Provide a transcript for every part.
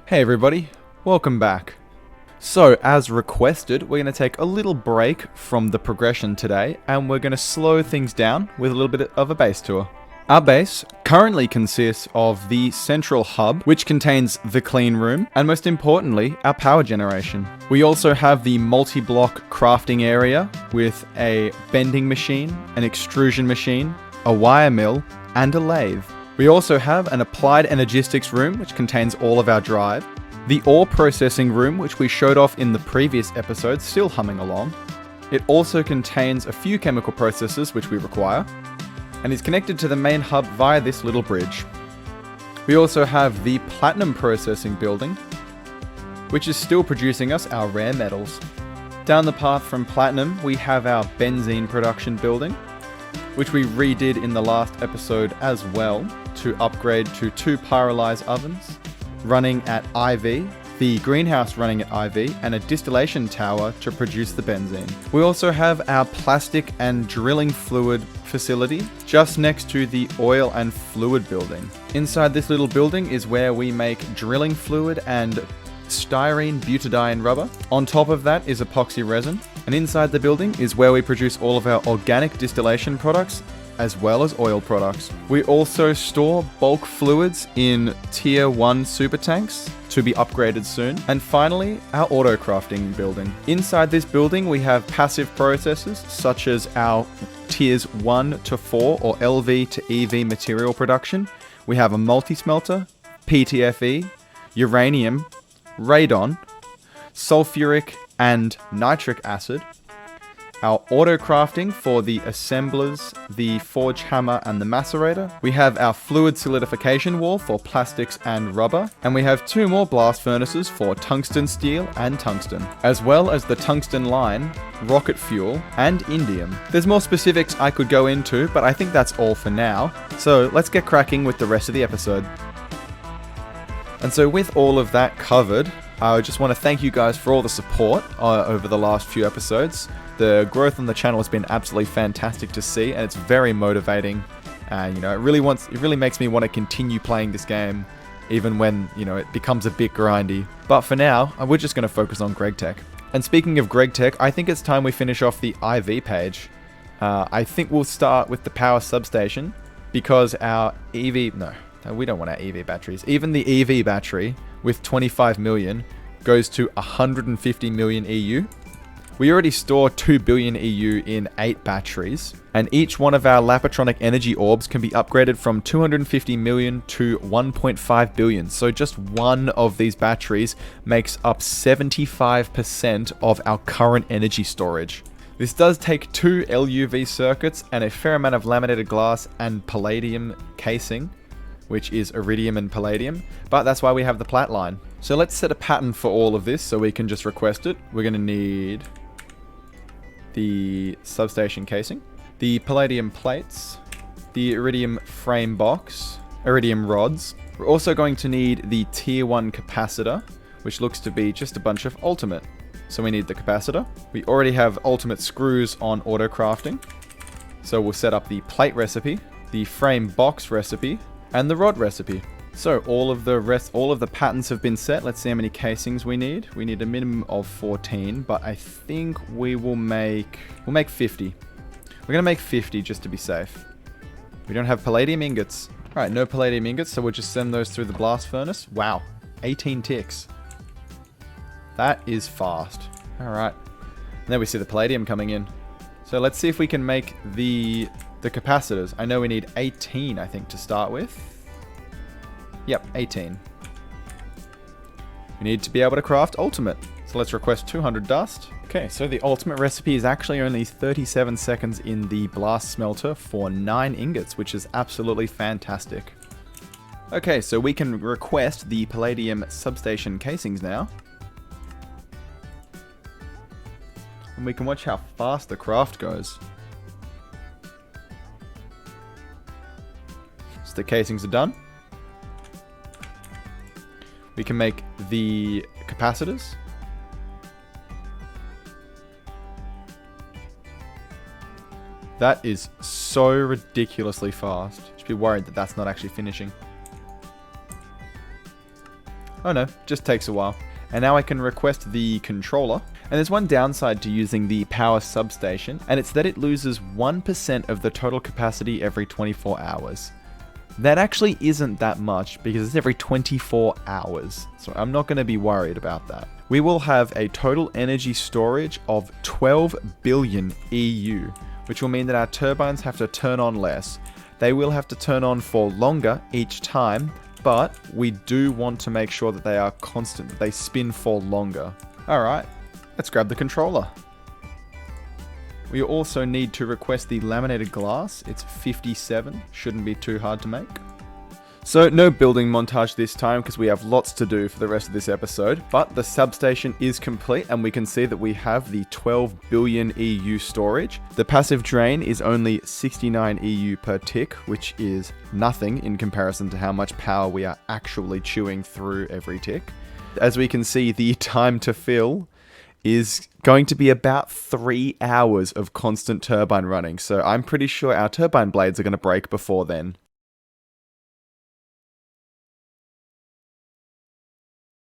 Hey everybody, welcome back. So, as requested, we're going to take a little break from the progression today, and we're going to slow things down with a little bit of a base tour. Our base currently consists of the central hub, which contains the clean room, and most importantly, our power generation. We also have the multi-block crafting area with a bending machine, an extrusion machine, a wire mill, and a lathe. We also have an applied energistics room, which contains all of our drive. The ore processing room, which we showed off in the previous episode, still humming along. It also contains a few chemical processes which we require, and is connected to the main hub via this little bridge. We also have the platinum processing building, which is still producing us our rare metals. Down the path from platinum, we have our benzene production building, which we redid in the last episode as well to upgrade to 2 pyrolyze ovens running at IV, the greenhouse running at IV, and a distillation tower to produce the benzene. We also have our plastic and drilling fluid facility just next to the oil and fluid building. Inside this little building is where we make drilling fluid and styrene butadiene rubber. On top of that is epoxy resin, and inside the building is where we produce all of our organic distillation products as well as oil products. We also store bulk fluids in tier 1 super tanks to be upgraded soon. And finally, our autocrafting building. Inside this building we have passive processes such as our tiers 1 to 4 or LV to EV material production. We have a multi-smelter, PTFE, uranium, radon, sulfuric and nitric acid, our auto crafting for the assemblers, the forge hammer and the macerator. We have our fluid solidification wall for plastics and rubber, and we have 2 more blast furnaces for tungsten steel and tungsten, as well as the tungsten line, rocket fuel and indium. There's more specifics I could go into, but I think that's all for now. So let's get cracking with the rest of the episode. And so with all of that covered, I just want to thank you guys for all the support over the last few episodes. The growth on the channel has been absolutely fantastic to see, and it's very motivating. It really makes me want to continue playing this game, even when, it becomes a bit grindy. But for now, we're just going to focus on Gregtech. And speaking of Gregtech, I think it's time we finish off the IV page. I think we'll start with the power substation, because our EV... No, we don't want our EV batteries. Even the EV battery, with 25 million, goes to 150 million EU. We already store 2 billion EU in 8 batteries, and each one of our Lapatronic energy orbs can be upgraded from 250 million to 1.5 billion. So just one of these batteries makes up 75% of our current energy storage. This does take 2 LUV circuits and a fair amount of laminated glass and palladium casing, which is iridium and palladium, but that's why we have the plat line. So let's set a pattern for all of this so we can just request it. We're going to need the substation casing, the palladium plates, the iridium frame box, iridium rods. We're also going to need the tier 1 capacitor, which looks to be just a bunch of ultimate. So we need the capacitor. We already have ultimate screws on auto crafting. So we'll set up the plate recipe, the frame box recipe, and the rod recipe. So all of the patterns have been set. Let's see how many casings we need. We need a minimum of 14, but I think we'll make 50. We're gonna make 50 just to be safe. We don't have palladium ingots. All right, no palladium ingots, so we'll just send those through the blast furnace. Wow, 18 ticks. That is fast. All right, and there we see the palladium coming in. So let's see if we can make the capacitors. I know we need 18, I think, to start with. Yep, 18. We need to be able to craft ultimate. So let's request 200 dust. Okay, so the ultimate recipe is actually only 37 seconds in the blast smelter for 9 ingots, which is absolutely fantastic. Okay, so we can request the palladium substation casings now. And we can watch how fast the craft goes. So the casings are done. We can make the capacitors. That is so ridiculously fast. Should be worried that that's not actually finishing. Oh no, just takes a while. And now I can request the controller. And there's one downside to using the power substation, and it's that it loses 1% of the total capacity every 24 hours. That actually isn't that much because it's every 24 hours. So I'm not going to be worried about that. We will have a total energy storage of 12 billion EU, which will mean that our turbines have to turn on less. They will have to turn on for longer each time, but we do want to make sure that they are constant, that they spin for longer. Alright, let's grab the controller. We also need to request the laminated glass. It's 57, shouldn't be too hard to make. So no building montage this time because we have lots to do for the rest of this episode, but the substation is complete and we can see that we have the 12 billion EU storage. The passive drain is only 69 EU per tick, which is nothing in comparison to how much power we are actually chewing through every tick. As we can see, the time to fill is going to be about 3 hours of constant turbine running, so I'm pretty sure our turbine blades are going to break before then.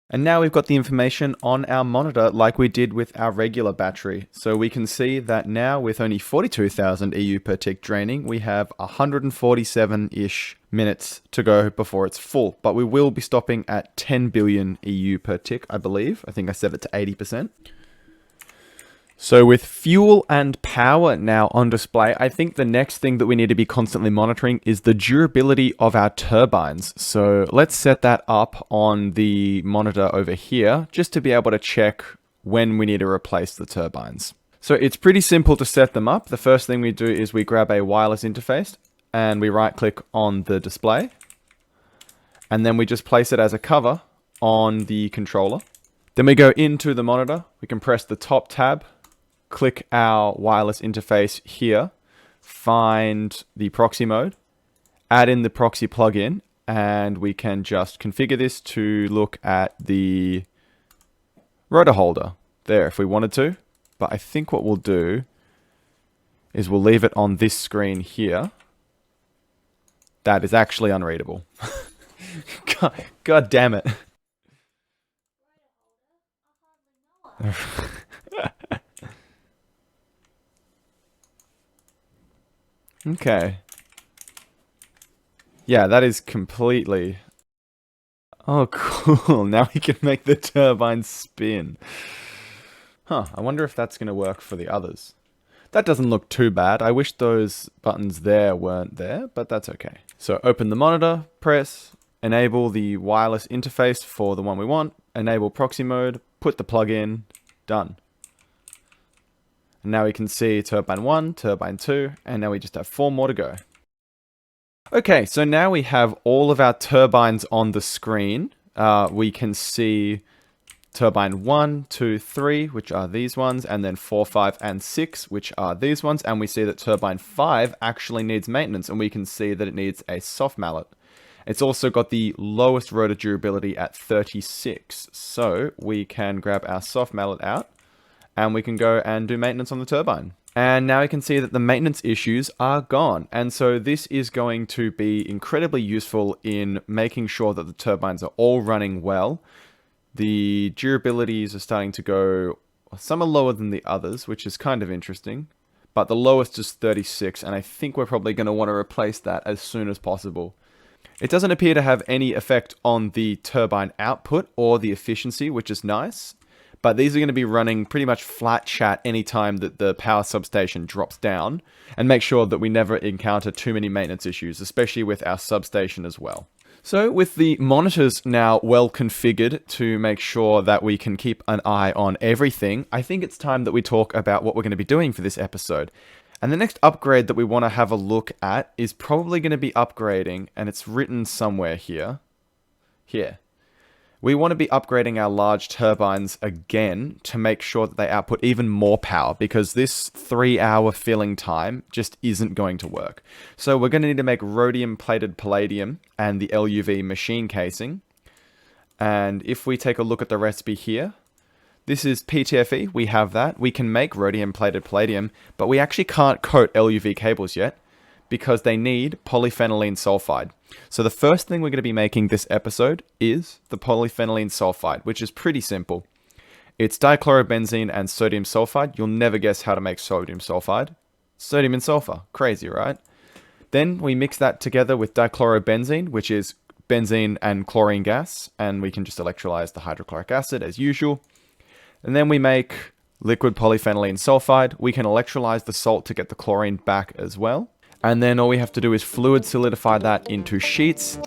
And now we've got the information on our monitor like we did with our regular battery. So we can see that now with only 42,000 EU per tick draining, we have 147-ish minutes to go before it's full. But we will be stopping at 10 billion EU per tick, I believe. I think I set it to 80%. So with fuel and power now on display, I think the next thing that we need to be constantly monitoring is the durability of our turbines. So let's set that up on the monitor over here, just to be able to check when we need to replace the turbines. So it's pretty simple to set them up. The first thing we do is we grab a wireless interface and we right click on the display. And then we just place it as a cover on the controller. Then we go into the monitor, we can press the top tab, click our wireless interface here, find the proxy mode, add in the proxy plugin, and we can just configure this to look at the rotor holder there if we wanted to. But I think what we'll do is we'll leave it on this screen here. That is actually unreadable. God damn it. Okay. Yeah, that is completely... Oh, cool. Now we can make the turbine spin. Huh, I wonder if that's going to work for the others. That doesn't look too bad. I wish those buttons there weren't there, but that's okay. So open the monitor, press, enable the wireless interface for the one we want, enable proxy mode, put the plug in, done. And now we can see turbine 1, turbine 2, and now we just have 4 more to go. Okay, so now we have all of our turbines on the screen. We can see turbine 1, 2, 3, which are these ones, and then 4, 5, and 6, which are these ones. And we see that turbine 5 actually needs maintenance, and we can see that it needs a soft mallet. It's also got the lowest rotor durability at 36. So we can grab our soft mallet out, and we can go and do maintenance on the turbine. And now we can see that the maintenance issues are gone. And so this is going to be incredibly useful in making sure that the turbines are all running well. The durabilities are starting to go, some are lower than the others, which is kind of interesting. But the lowest is 36, and I think we're probably going to want to replace that as soon as possible. It doesn't appear to have any effect on the turbine output or the efficiency, which is nice. But these are going to be running pretty much flat chat anytime that the power substation drops down, and make sure that we never encounter too many maintenance issues, especially with our substation as well. So with the monitors now well configured to make sure that we can keep an eye on everything, I think it's time that we talk about what we're going to be doing for this episode. And the next upgrade that we want to have a look at is probably going to be upgrading, and it's written somewhere here. Here. We want to be upgrading our large turbines again to make sure that they output even more power, because this 3-hour filling time just isn't going to work. So we're going to need to make rhodium plated palladium and the LUV machine casing. And if we take a look at the recipe here, this is PTFE, we have that. We can make rhodium plated palladium, but we actually can't coat LUV cables yet, because they need polyphenylene sulfide. So the first thing we're going to be making this episode is the polyphenylene sulfide, which is pretty simple. It's dichlorobenzene and sodium sulfide. You'll never guess how to make sodium sulfide. Sodium and sulfur. Crazy, right? Then we mix that together with dichlorobenzene, which is benzene and chlorine gas, and we can just electrolyze the hydrochloric acid as usual. And then we make liquid polyphenylene sulfide. We can electrolyze the salt to get the chlorine back as well. And then all we have to do is fluid solidify that into sheets.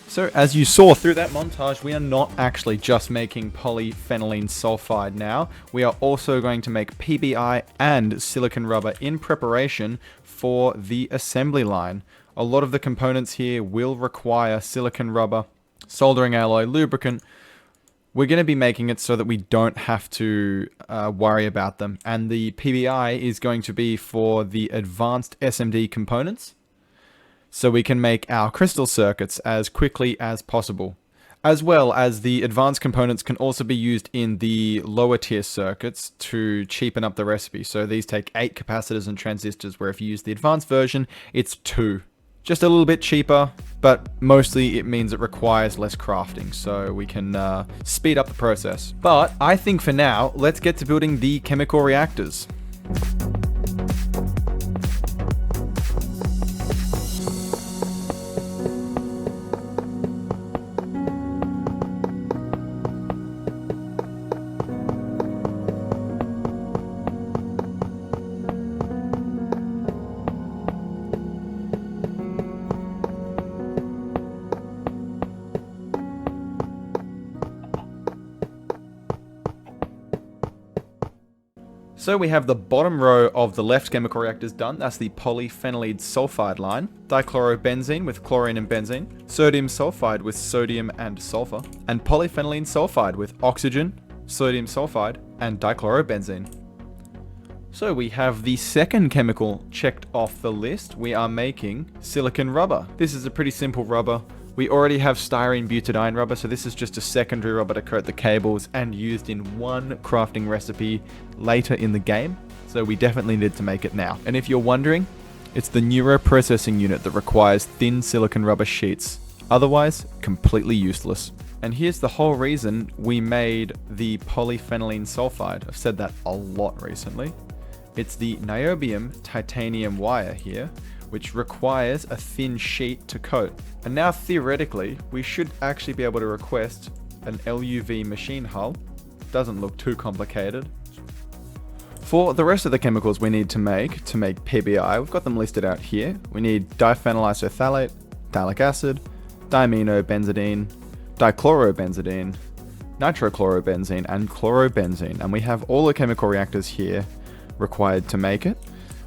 So as you saw through that montage, we are not actually just making polyphenylene sulfide now. We are also going to make PBI and silicon rubber in preparation for the assembly line. A lot of the components here will require silicon rubber, soldering alloy, lubricant. We're going to be making it so that we don't have to worry about them. And the PBI is going to be for the advanced SMD components, so we can make our crystal circuits as quickly as possible. As well as the advanced components can also be used in the lower tier circuits to cheapen up the recipe. So these take 8 capacitors and transistors, where if you use the advanced version, it's 2. Just a little bit cheaper, but mostly it means it requires less crafting, so we can speed up the process. But I think for now, let's get to building the chemical reactors. So we have the bottom row of the left chemical reactors done. That's the polyphenylene sulfide line. Dichlorobenzene with chlorine and benzene. Sodium sulfide with sodium and sulfur. And polyphenylene sulfide with oxygen, sodium sulfide, and dichlorobenzene. So we have the second chemical checked off the list. We are making silicon rubber. This is a pretty simple rubber. We already have styrene butadiene rubber, so this is just a secondary rubber to coat the cables and used in one crafting recipe later in the game. So we definitely need to make it now. And if you're wondering, it's the neuroprocessing unit that requires thin silicon rubber sheets. Otherwise, completely useless. And here's the whole reason we made the polyphenylene sulfide. I've said that a lot recently. It's the niobium titanium wire here, which requires a thin sheet to coat. And now theoretically, we should actually be able to request an LUV machine hull. Doesn't look too complicated. For the rest of the chemicals we need to make PBI, we've got them listed out here. We need diphenyl isophthalate, phthalic acid, diaminobenzidine, dichlorobenzidine, nitrochlorobenzene, and chlorobenzene. And we have all the chemical reactors here required to make it.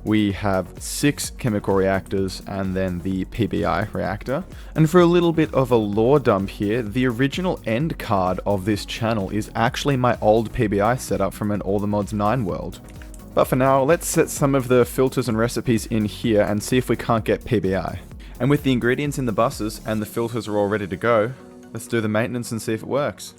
We have 6 chemical reactors and then the PBI reactor. And for a little bit of a lore dump here, the original end card of this channel is actually my old PBI setup from an All the Mods 9 world. But for now, let's set some of the filters and recipes in here and see if we can't get PBI. And with the ingredients in the buses and the filters are all ready to go, let's do the maintenance and see if it works.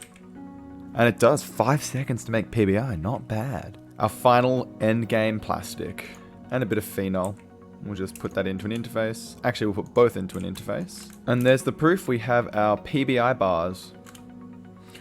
And it does. 5 seconds to make PBI, not bad. Our final end game plastic and a bit of phenol. We'll just put that into an interface. Actually, we'll put both into an interface. And there's the proof. We have our PBI bars.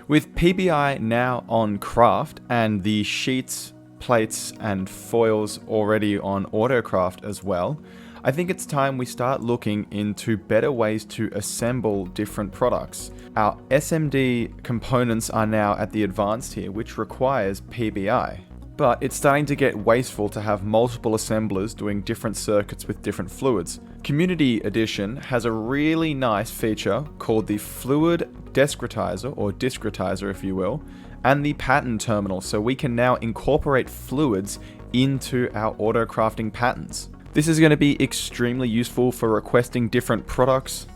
With PBI now on craft and the sheets, plates and foils already on autocraft as well, I think it's time we start looking into better ways to assemble different products. Our SMD components are now at the advanced here, which requires PBI. But it's starting to get wasteful to have multiple assemblers doing different circuits with different fluids. Community Edition has a really nice feature called the Fluid Discretizer, or Discretizer if you will, and the pattern terminal, so we can now incorporate fluids into our autocrafting patterns. This is going to be extremely useful for requesting different products.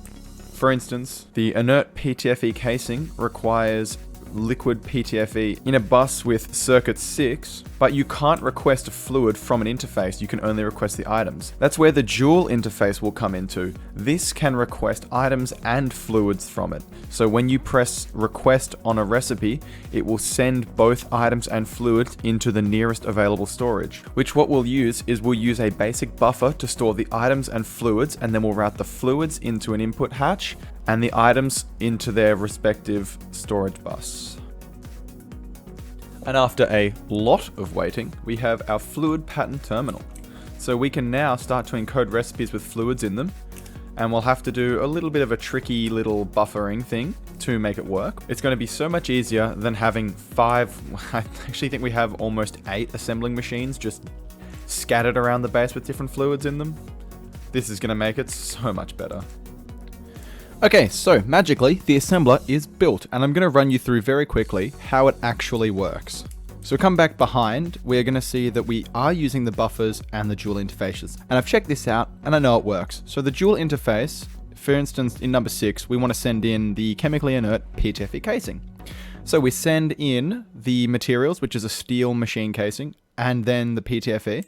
For instance, the inert PTFE casing requires liquid PTFE in a bus with circuit 6, but you can't request a fluid from an interface, you can only request the items. That's where the dual interface will come into. This can request items and fluids from it. So when you press request on a recipe, it will send both items and fluids into the nearest available storage, which what we'll use is we'll use a basic buffer to store the items and fluids, and then we'll route the fluids into an input hatch and the items into their respective storage bus. And after a lot of waiting, we have our fluid pattern terminal. So we can now start to encode recipes with fluids in them, and we'll have to do a little bit of a tricky little buffering thing to make it work. It's going to be so much easier than having 5, I actually think we have almost 8 assembling machines just scattered around the base with different fluids in them. This is going to make it so much better. Okay, so magically, the assembler is built, and I'm going to run you through very quickly how it actually works. So come back behind, we're going to see that we are using the buffers and the dual interfaces. And I've checked this out, and I know it works. So the dual interface, for instance, in number 6, we want to send in the chemically inert PTFE casing. So we send in the materials, which is a steel machine casing, and then the PTFE.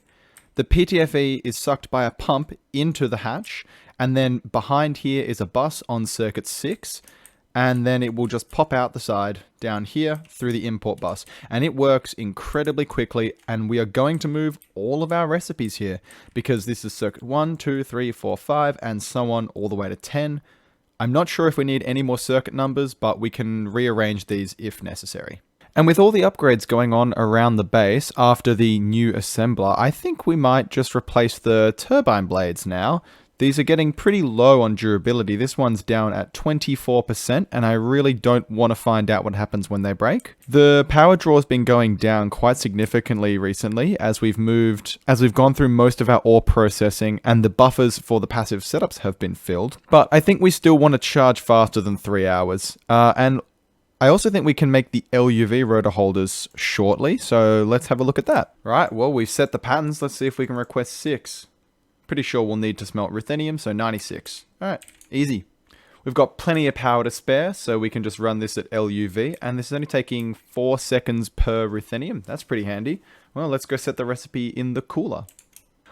The PTFE is sucked by a pump into the hatch, and then behind here is a bus on circuit 6, and then it will just pop out the side down here through the import bus. And it works incredibly quickly, and we are going to move all of our recipes here because this is circuit 1, 2, 3, 4, 5, and so on all the way to 10. I'm not sure if we need any more circuit numbers, but we can rearrange these if necessary. And with all the upgrades going on around the base after the new assembler, I think we might just replace the turbine blades now. These are getting pretty low on durability. This one's down at 24%, and I really don't want to find out what happens when they break. The power draw's been going down quite significantly recently as we've gone through most of our ore processing, and the buffers for the passive setups have been filled. But I think we still want to charge faster than 3 hours. And I also think we can make the LUV rotor holders shortly, so let's have a look at that. Right, well, we've set the patterns. Let's see if we can request 6. Pretty sure we'll need to smelt ruthenium, so 96. Alright, easy. We've got plenty of power to spare, so we can just run this at LUV, and this is only taking 4 seconds per ruthenium. That's pretty handy. Well, let's go set the recipe in the cooler.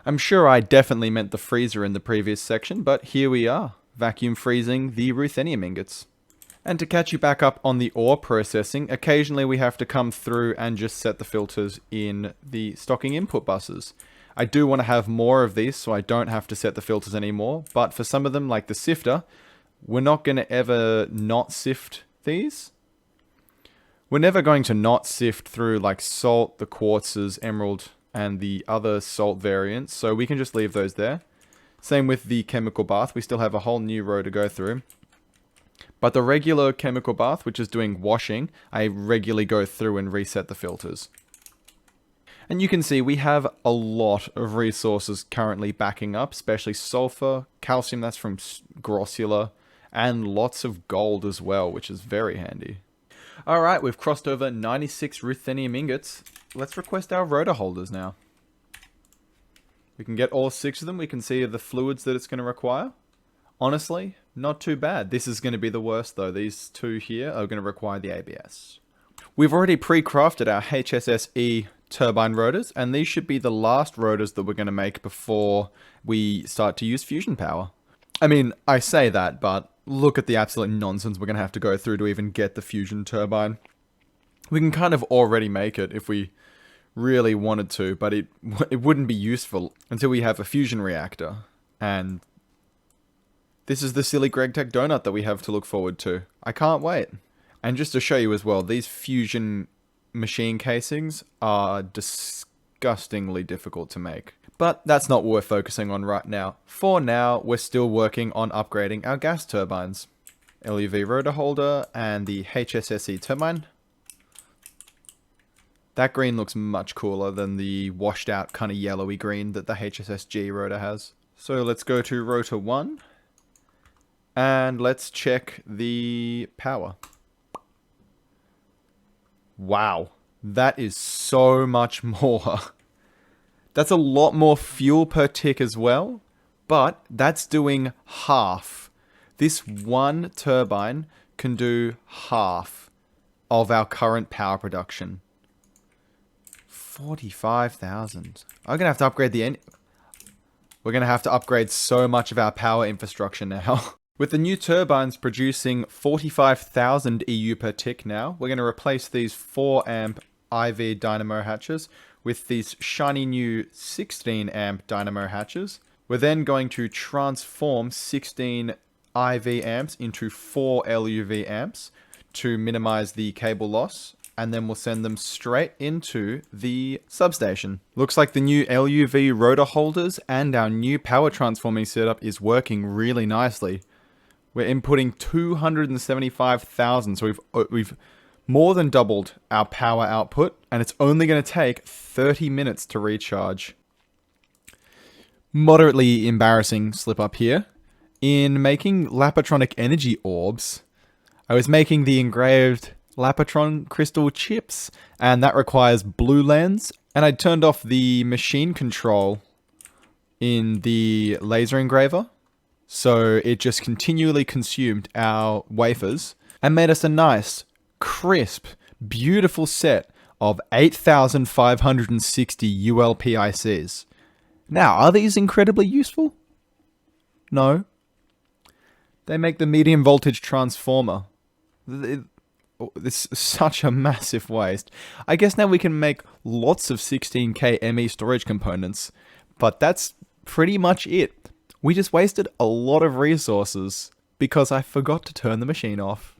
I'm sure I definitely meant the freezer in the previous section, but here we are, vacuum freezing the ruthenium ingots. And to catch you back up on the ore processing, occasionally we have to come through and just set the filters in the stocking input buses. I do want to have more of these so I don't have to set the filters anymore, but for some of them, like the sifter, we're not going to ever not sift these. We're never going to not sift through like salt, the quartzes, emerald, and the other salt variants, so we can just leave those there. Same with the chemical bath, we still have a whole new row to go through. But the regular chemical bath, which is doing washing, I regularly go through and reset the filters. And you can see we have a lot of resources currently backing up, especially sulfur, calcium, that's from Grossula, and lots of gold as well, which is very handy. Alright, we've crossed over 96 ruthenium ingots. Let's request our rotor holders now. We can get all 6 of them. We can see the fluids that it's going to require. Honestly, not too bad. This is going to be the worst though. These 2 here are going to require the ABS. We've already pre-crafted our HSSE turbine rotors, and these should be the last rotors that we're going to make before we start to use fusion power. I mean, I say that, but look at the absolute nonsense we're going to have to go through to even get the fusion turbine. We can kind of already make it if we really wanted to, but it wouldn't be useful until we have a fusion reactor. And this is the silly Gregtech donut that we have to look forward to. I can't wait. And just to show you as well, these fusion machine casings are disgustingly difficult to make. But that's not what we're focusing on right now. For now, we're still working on upgrading our gas turbines. LUV rotor holder and the HSSE turbine. That green looks much cooler than the washed out kind of yellowy green that the HSSG rotor has. So let's go to rotor 1. And let's check the power. Wow, that is so much more. That's a lot more fuel per tick as well, but that's doing half. This one turbine can do half of our current power production. 45,000. I'm going to have to upgrade We're going to have to upgrade so much of our power infrastructure now. With the new turbines producing 45,000 EU per tick now, we're going to replace these 4 amp IV dynamo hatches with these shiny new 16 amp dynamo hatches. We're then going to transform 16 IV amps into 4 LUV amps to minimize the cable loss, and then we'll send them straight into the substation. Looks like the new LUV rotor holders and our new power transforming setup is working really nicely. We're inputting 275,000, so we've more than doubled our power output, and it's only going to take 30 minutes to recharge. Moderately embarrassing slip up here. In making Lapatronic energy orbs, I was making the engraved Lapatron crystal chips, and that requires blue lens, and I turned off the machine control in the laser engraver, so it just continually consumed our wafers and made us a nice, crisp, beautiful set of 8,560 ULPICs. Now, are these incredibly useful? No. They make the medium voltage transformer. This is such a massive waste. I guess now we can make lots of 16K ME storage components, but that's pretty much it. We just wasted a lot of resources because I forgot to turn the machine off.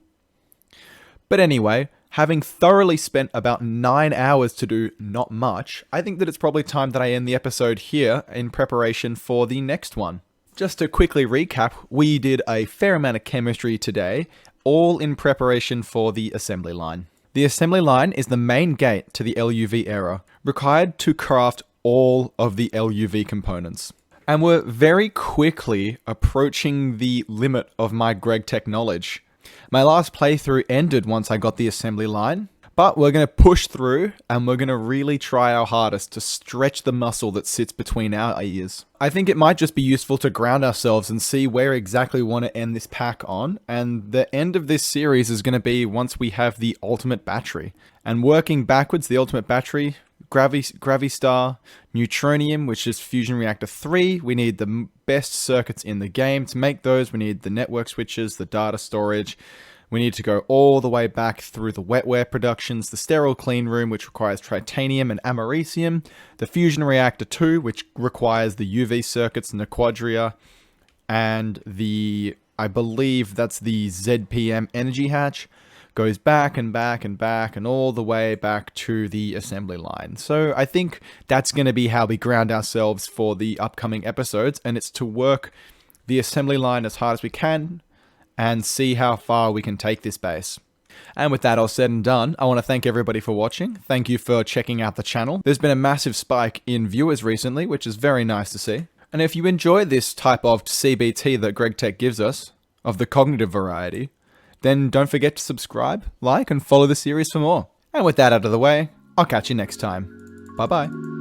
But anyway, having thoroughly spent about 9 hours to do not much, I think that it's probably time that I end the episode here in preparation for the next one. Just to quickly recap, we did a fair amount of chemistry today, all in preparation for the assembly line. The assembly line is the main gate to the LUV era, required to craft all of the LUV components. And we're very quickly approaching the limit of my Gregtech knowledge. My last playthrough ended once I got the assembly line, but we're going to push through and we're going to really try our hardest to stretch the muscle that sits between our ears. I think it might just be useful to ground ourselves and see where exactly we want to end this pack on, and the end of this series is going to be once we have the ultimate battery. And working backwards, the ultimate battery, Gravistar, Neutronium, which is Fusion Reactor 3. We need the best circuits in the game. To make those, we need the network switches, the data storage. We need to go all the way back through the wetware productions, the sterile clean room, which requires titanium and americium, the Fusion Reactor 2, which requires the UV circuits and the quadria, and I believe that's the ZPM energy hatch. Goes back and back and back and all the way back to the assembly line. So I think that's going to be how we ground ourselves for the upcoming episodes, and it's to work the assembly line as hard as we can and see how far we can take this base. And with that all said and done, I want to thank everybody for watching. Thank you for checking out the channel. There's been a massive spike in viewers recently, which is very nice to see. And if you enjoy this type of CBT that Gregtech gives us, of the cognitive variety, then don't forget to subscribe, like, and follow the series for more. And with that out of the way, I'll catch you next time. Bye bye.